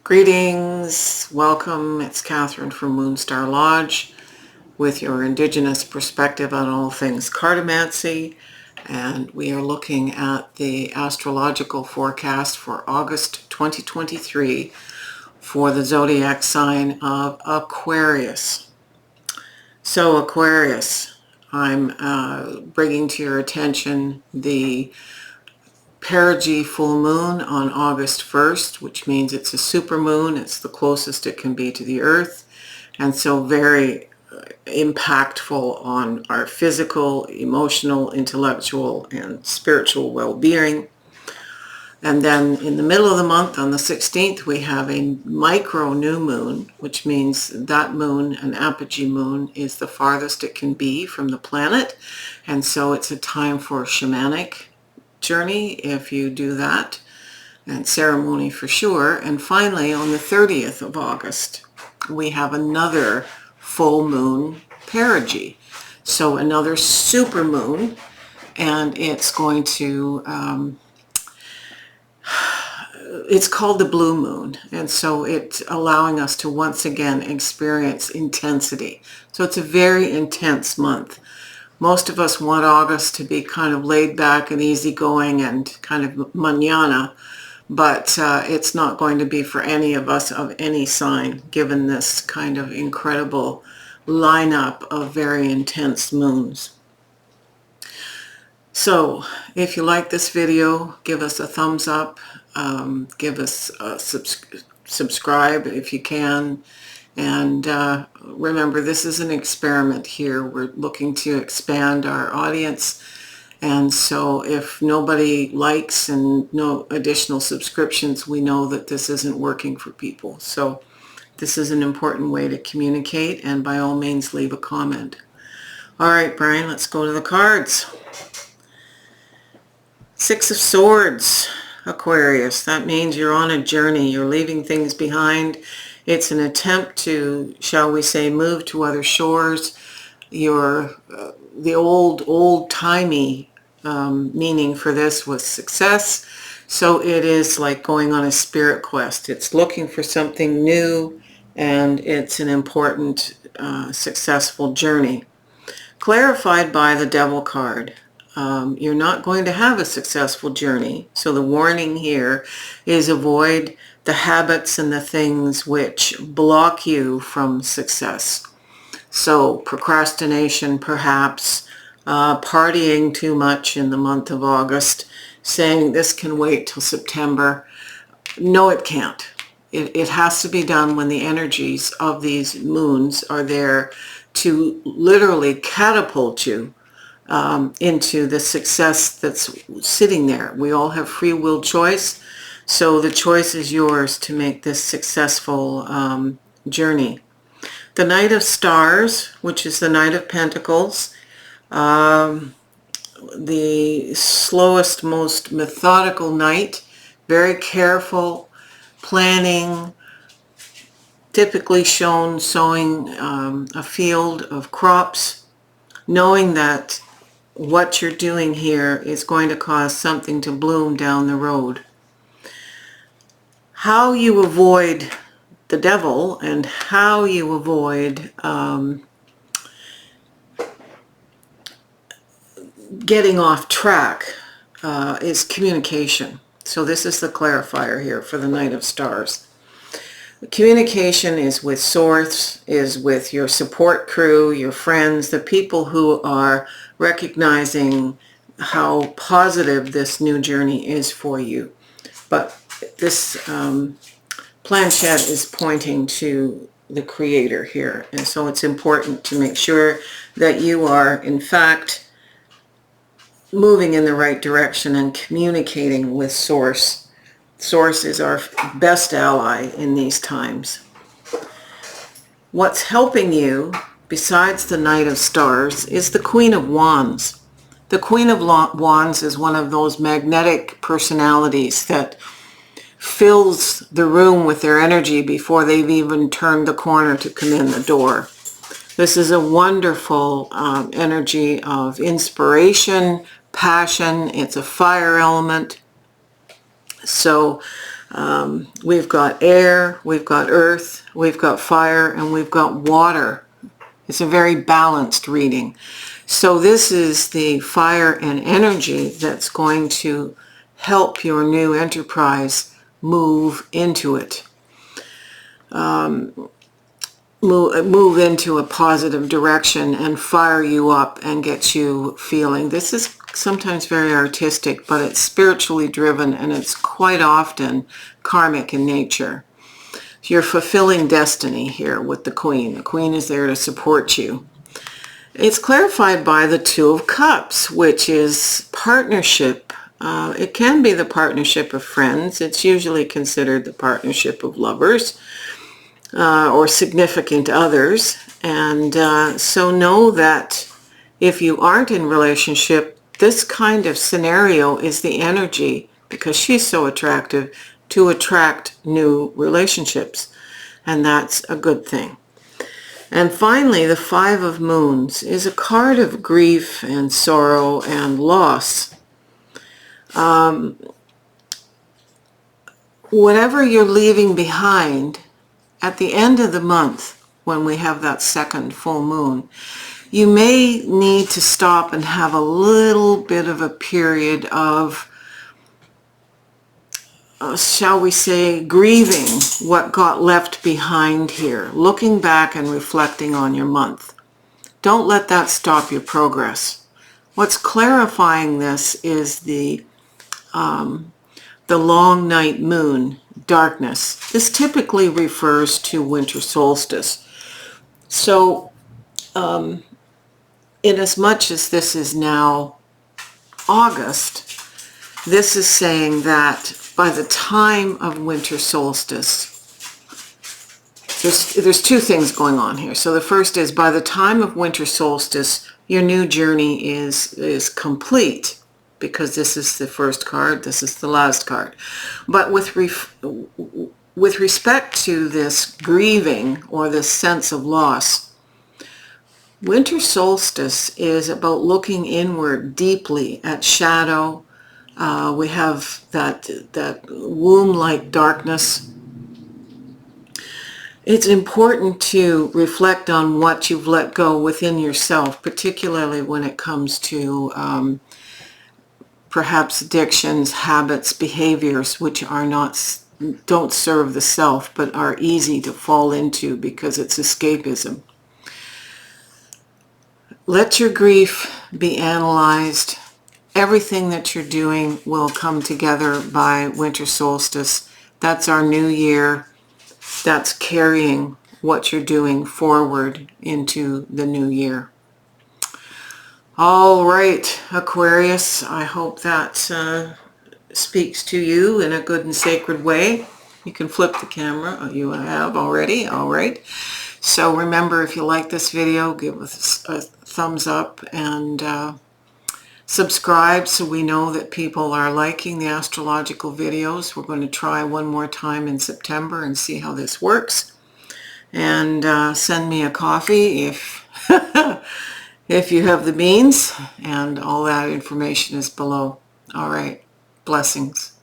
Greetings, welcome. It's Catherine from Moonstarlodge with your Indigenous perspective on all things cartomancy, and we are looking at the astrological forecast for August 2023 for the zodiac sign of Aquarius. So Aquarius, I'm bringing to your attention the perigee full moon on August 1st, which means it's a supermoon. It's the closest it can be to the Earth, and so very impactful on our physical, emotional, intellectual, and spiritual well-being. And then in the middle of the month, on the 16th, we have a micro new moon, which means that moon, an apogee moon, is the farthest it can be from the planet, and so it's a time for shamanic journey if you do that, and ceremony for sure. And finally, on the 30th of August, we have another full moon perigee, so another super moon, and it's going to it's called the blue moon, and so it's allowing us to once again experience intensity. So it's a very intense month. Most of us want August to be kind of laid back and easygoing and kind of mañana, but it's not going to be for any of us of any sign, given this kind of incredible lineup of very intense moons. So if you like this video, give us a thumbs up, give us a subscribe if you can. And remember, this is an experiment here. We're looking to expand our audience. And so if nobody likes and no additional subscriptions, we know that this isn't working for people. So this is an important way to communicate, and by all means, leave a comment. All right, Brian, let's go to the cards. Six of Swords, Aquarius. That means you're on a journey. You're leaving things behind. It's an attempt to, shall we say, move to other shores. The old-timey meaning for this was success. So it is like going on a spirit quest. It's looking for something new, and it's an important, successful journey. Clarified by the Devil card. You're not going to have a successful journey. So the warning here is avoid the habits and the things which block you from success. So procrastination, perhaps, partying too much in the month of August, saying this can wait till September. No, it can't. It has to be done when the energies of these moons are there to literally catapult you into the success that's sitting there. We all have free will choice, so the choice is yours to make this successful journey. The Knight of Stars, which is the Knight of Pentacles, the slowest, most methodical knight, very careful, planning, typically shown sowing a field of crops, knowing that what you're doing here is going to cause something to bloom down the road. How you avoid the devil and how you avoid getting off track is communication. So this is the clarifier here for the Knight of Stars. Communication is with Source, is with your support crew, your friends, the people who are recognizing how positive this new journey is for you. But this planchette is pointing to the Creator here, and so it's important to make sure that you are, in fact, moving in the right direction and communicating with Source. Source is our best ally in these times. What's helping you, besides the Knight of Stars, is the Queen of Wands. The Queen of Wands is one of those magnetic personalities that fills the room with their energy before they've even turned the corner to come in the door. This is a wonderful energy of inspiration, passion. It's a fire element. So We've got air, we've got earth, we've got fire, and we've got water. It's a very balanced reading. So this is the fire and energy that's going to help your new enterprise move into it. Move into a positive direction and fire you up and get you feeling. This is sometimes very artistic, but it's spiritually driven, and it's quite often karmic in nature. You're fulfilling destiny here with the Queen. The Queen is there to support you. It's clarified by the Two of Cups, which is partnership. It can be the partnership of friends. It's usually considered the partnership of lovers or significant others. And so know that if you aren't in relationship, this kind of scenario is the energy, because she's so attractive, to attract new relationships. And that's a good thing. And finally, the Five of Moons is a card of grief and sorrow and loss. Whatever you're leaving behind, at the end of the month, when we have that second full moon, you may need to stop and have a little bit of a period of, shall we say, grieving what got left behind here, looking back and reflecting on your month. Don't let that stop your progress. What's clarifying this is the long night moon, darkness. This typically refers to winter solstice. So, in as much as this is now August, this is saying that by the time of winter solstice, there's two things going on here. So the first is, by the time of winter solstice, your new journey is complete, because this is the first card, this is the last card. But with respect to this grieving or this sense of loss, winter solstice is about looking inward deeply at shadow. We have that womb-like darkness. It's important to reflect on what you've let go within yourself, particularly when it comes to perhaps addictions, habits, behaviors which don't serve the self, but are easy to fall into because it's escapism. Let your grief be analyzed. Everything that you're doing will come together by winter solstice. That's our new year. That's carrying what you're doing forward into the new year. All right, Aquarius, I hope that speaks to you in a good and sacred way. You can flip the camera. You have already. All right. So remember, if you like this video, give us a thumbs up and subscribe so we know that people are liking the astrological videos. We're going to try one more time in September and see how this works. And send me a coffee if if you have the means, and all that information is below. All right. Blessings.